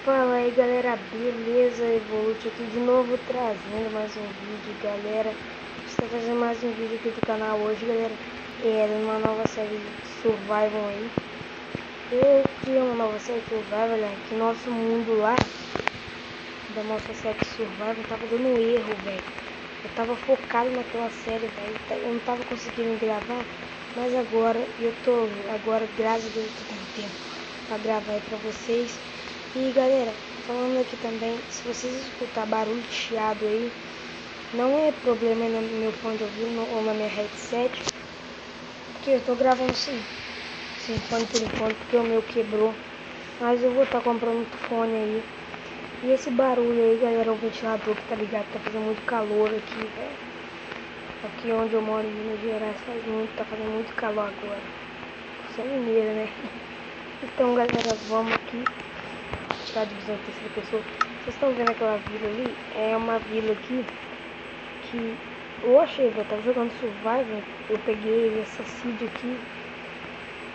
Fala aí galera, beleza? Evolute aqui de novo trazendo mais um vídeo, galera. Estou trazendo mais um vídeo aqui do canal hoje, galera. Uma nova série de Survival aí. Eu criei uma nova série de Survival, galera, que nosso mundo lá da nossa série de Survival tava dando um erro, velho. Eu tava focado naquela série, velho. Eu não tava conseguindo gravar, mas agora graças a Deus, eu tô tendo tempo pra gravar aí pra vocês. E galera, falando aqui também, se vocês escutar barulho de chiado aí, não é problema no meu fone de ouvido ou na minha headset, porque eu tô gravando sem fone por enquanto, porque o meu quebrou. Mas eu vou estar comprando outro fone aí. E esse barulho aí, galera, é o ventilador que tá ligado, tá fazendo muito calor aqui, velho. Aqui onde eu moro em Minas Gerais tá fazendo muito calor agora. Sou mineira, né? Então galera, vamos aqui. A divisão de terceira pessoa. Vocês estão vendo aquela vila ali? É uma vila aqui que eu achei, eu tava jogando Survival, eu peguei essa seed aqui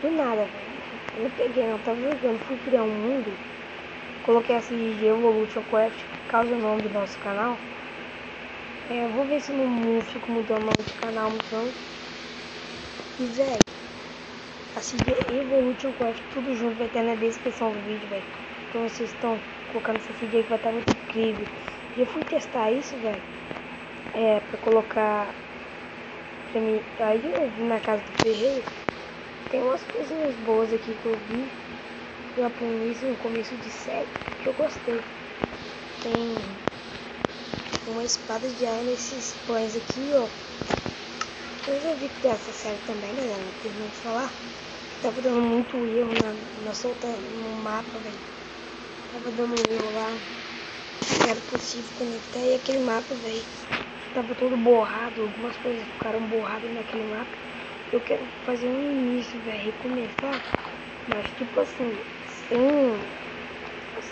do nada, velho. Eu não peguei não, tava jogando, fui criar um mundo, coloquei a seed de Evolution Craft, por causa do nome do nosso canal. Eu vou ver se não fico mudando o nome do canal, então. E velho, a seed é Evolution Craft, tudo junto, vai ter na descrição do vídeo, velho. Então vocês estão colocando essa seed aí que vai estar muito incrível. E eu fui testar isso, velho. Pra colocar pra mim. Aí eu vi na casa do ferreiro. Tem umas coisinhas boas aqui que eu vi. Eu aprendi isso no começo de série, que eu gostei. Tem uma espada de ar nesses pães aqui, ó. Eu já vi que dessa série também, galera. Não terminei de falar. Tava dando muito erro na solta no mapa, velho. Tava dando erro lá. Não era possível conectar. E aquele mapa, velho, tava todo borrado. Algumas coisas ficaram borradas naquele mapa. Eu quero fazer um início, velho, recomeçar. Mas tipo assim,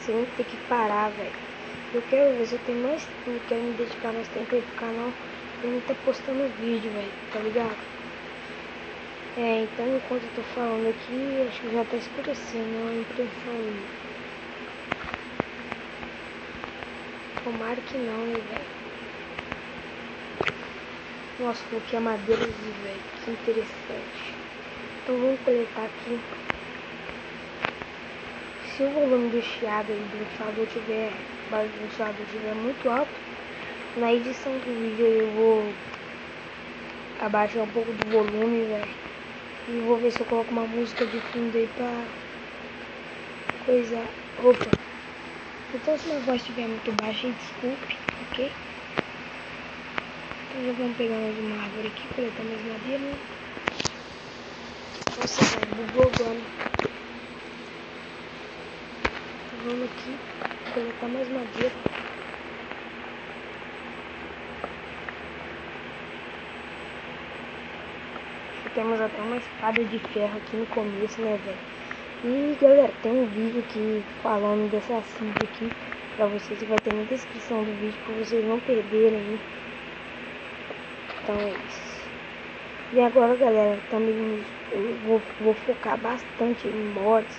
sem ter que parar, velho. Eu quero ver se eu tenho mais tempo, quero me dedicar mais tempo aí pro canal. Eu não tô postando vídeo, velho, tá ligado? Então enquanto eu tô falando aqui, acho que já tá escurecendo, é uma impressão aí. Tomara que não, né, velho? Nossa, coloquei a madeira ali, velho, que interessante. Então vamos coletar aqui. Se o volume do chiado aí do ventilador tiver muito alto, na edição do vídeo eu vou abaixar um pouco do volume, velho. E vou ver se eu coloco uma música de fundo aí pra coisa. Opa! Então se minha voz estiver muito baixa, desculpe, ok? Então já vamos pegar mais uma árvore aqui, coletar mais madeira, né? Nossa, velho, bugou agora. Então vamos aqui coletar mais madeira. Temos até uma espada de ferro aqui no começo, né, velho? E galera, tem um vídeo aqui falando dessa seed aqui pra vocês, que vai ter na descrição do vídeo pra vocês não perderem. Então é isso. E agora, galera, também eu vou focar bastante em mods,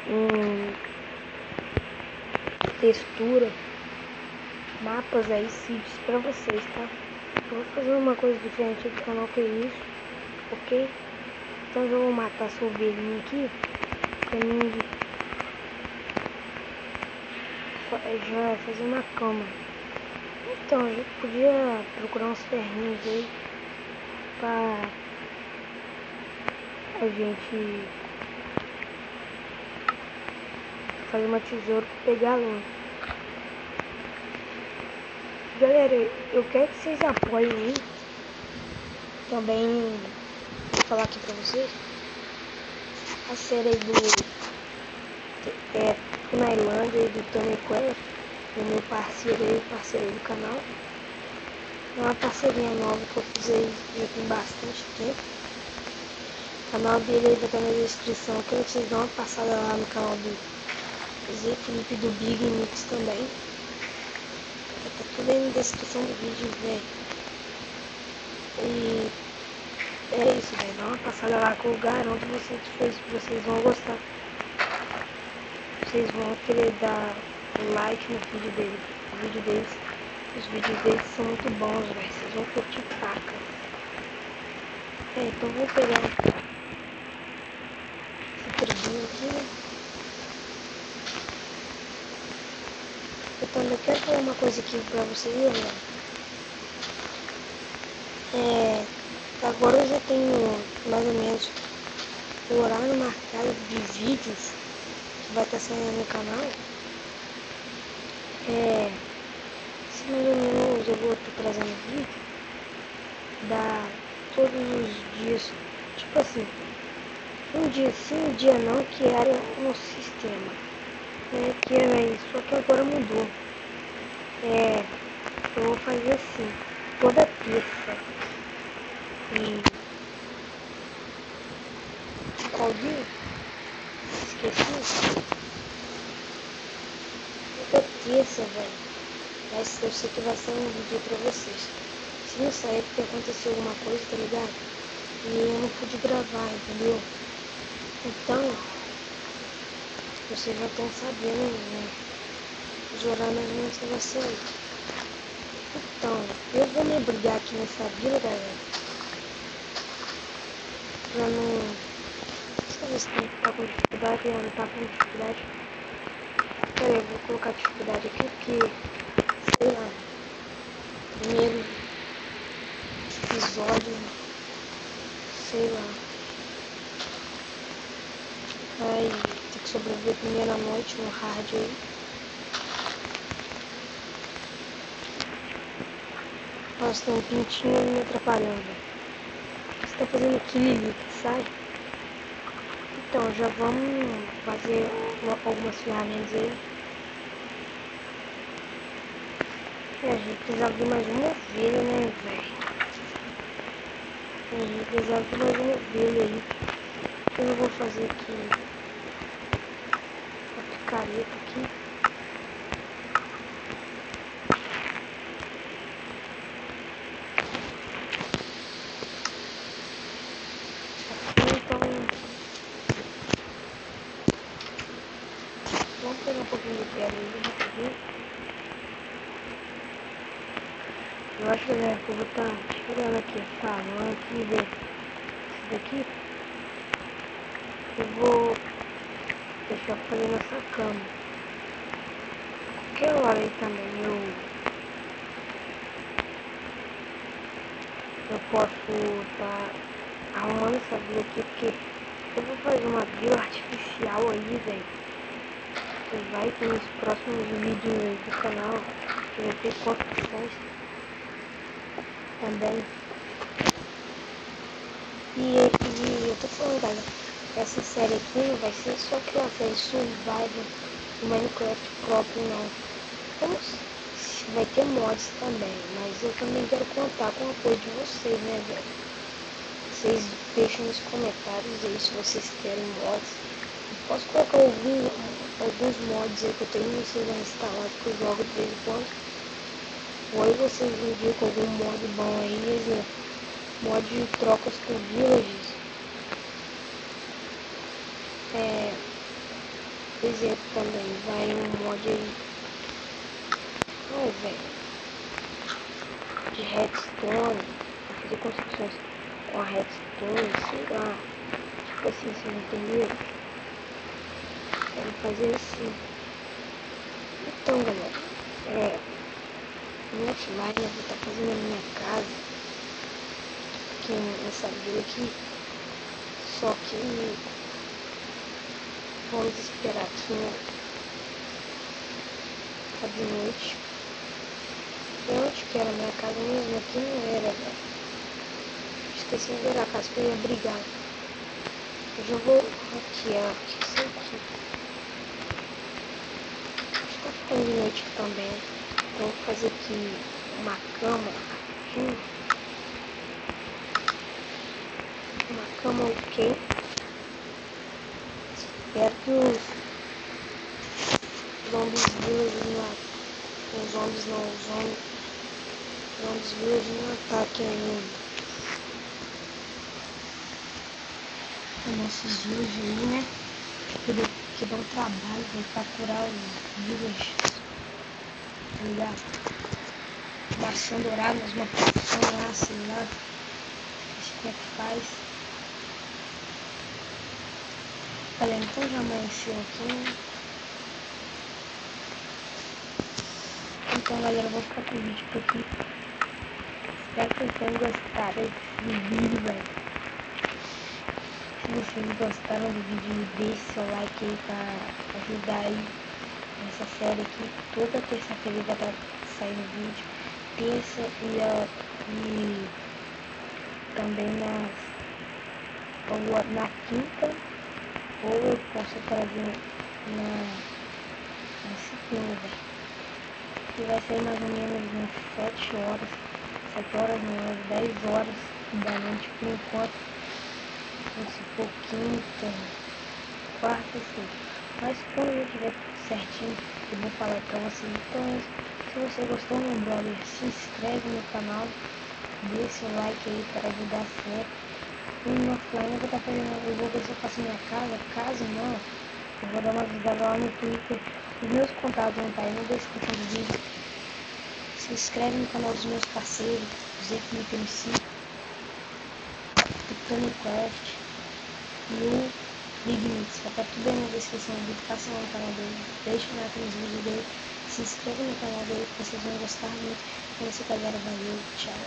em textura, mapas aí, seeds pra vocês, tá? Eu vou fazer uma coisa diferente do canal, que é isso, ok? Então eu vou matar essa ovelhinha aqui pra mim já fazer uma cama. Então a gente podia procurar uns ferrinhos aí pra a gente fazer uma tesoura pra pegar lã. Galera, eu quero que vocês apoiem aí. Também vou falar aqui pra vocês a série aí do Funailândia e do Tony Quest, do meu parceiro aí, do canal. É uma parceria nova que eu fiz aí já tem bastante tempo. O canal dele aí vai estar na descrição. Eu quero que vocês dão uma passada lá no canal do Zé Felipe, do Big Mix também. Tá tudo aí na descrição do vídeo, velho. E é isso, velho. Dá uma passada lá que eu garanto vocês vão gostar. vocês vão querer dar like no vídeo deles. Os vídeos deles são muito bons, velho. Vocês vão curtir paca. Então vou pegar esse tribunho aqui. Então eu quero falar uma coisa aqui pra vocês, galera. Agora eu já tenho mais ou menos o horário marcado de vídeos que vai estar saindo no canal. Se mais ou menos eu vou estar trazendo vídeo da todos os dias, tipo assim, um dia sim, um dia não, que era um sistema, que era isso, só que agora mudou. Eu vou fazer assim, toda terça. E qual dia? Esqueci. Toda terça, velho. Mas eu sei que vai sair um vídeo pra vocês. Se não sair porque aconteceu alguma coisa, tá ligado? E eu não pude gravar, entendeu? Então, vocês já estão sabendo, né? Os horários mais ou menos que vai sair. Então, eu vou me brigar aqui nessa vila, galera. Pra não... Deixa eu ver se tá com dificuldade, não tá com dificuldade. Pera aí, eu vou colocar dificuldade aqui, porque, sei lá, primeiro episódio, sei lá. Vai ter que sobreviver primeira noite no hard aí. Nossa, tem um pintinho me atrapalhando. O que você tá fazendo aqui, Lili? Sai. Então, já vamos fazer algumas ferramentas aí. A gente precisava de mais uma ovelha, né, velho? A gente precisava de mais uma ovelha aí. O que eu vou fazer aqui? Uma picareta aqui. Então, vamos pegar um pouquinho de pedra aí, rapidinho. Eu acho, galera, que eu vou estar tirando aqui, falando aqui desse daqui. Eu vou deixar fazendo essa cama. Qualquer hora aí também eu posso estar arrumando essa vila aqui, porque eu vou fazer uma vila artificial aí, velho. E vai ter nos próximos vídeos do canal, que vai ter construções também. E eu tô falando, galera, essa série aqui não vai ser só aquela série Survival do Minecraft próprio, não. Vai ter mods também, mas eu também quero contar com o apoio de vocês, né, velho? Vocês deixem nos comentários aí se vocês querem mods. Eu posso colocar alguns mods aí que eu tenho, vocês vão instalar, que eu jogo de vez em quando. Ou aí vocês indicam algum mod bom aí, exemplo, mod de trocas com villages. Exemplo também, vai um mod aí. Ai, velho. De redstone, pra fazer construções com a redstone, sei lá, tipo assim, vocês entenderam? Quero fazer assim. Então, galera, no offline eu vou estar fazendo a minha casa, aqui nessa vila aqui, só que vamos esperar aqui, né, tá de noite. Onde que era a minha casa mesmo? Aqui não era, velho. Esqueci de ver a casa que eu ia brigar. Eu já vou aqui, ó. Isso aqui. Está ficando de noite também. Então vou fazer aqui uma cama. Aqui. Uma cama ok. Espero que os zombies village não. Os zombies não. Os zombies village não ataquem ainda. Nossos vídeos aí, né? porque dá um trabalho, velho, pra curar os villagers, tá ligado? Maçã dourada, mas uma maçã lá, sei lá, acho que é que faz. Galera, então já amanheceu aqui, né? Então, galera, eu vou ficar com o vídeo por aqui. Espero que vocês tenham gostado desse vídeo, velho. Se vocês gostaram do vídeo, deixe seu like aí pra ajudar aí nessa série aqui. Toda terça-feira vai estar saindo vídeo. Terça e também na quinta, ou eu posso trazer na segunda. Que vai ser mais ou menos umas 7 horas, 7 horas não, umas 10 horas da noite por enquanto. Se for quinta, quarta, sim. Mas quando eu tiver tudo certinho, eu vou falar pra vocês. Então, se você gostou, meu brother, se inscreve no canal, deixa o like aí para ajudar sempre. E no offline eu vou estar fazendo, eu vou ver se eu faço minha casa. Caso não, eu vou dar uma avisada lá no Twitter. Os meus contatos vão estar aí na descrição do vídeo. Se inscreve no canal dos meus parceiros, Zé Felipe MC, o Tony Craft e o Big Mix. Vai estar tudo aí na descrição do vídeo. Passa lá no canal dele, deixa lá nos vídeos dele, se inscreva no canal dele que vocês vão gostar muito. É isso, galera, valeu, tchau.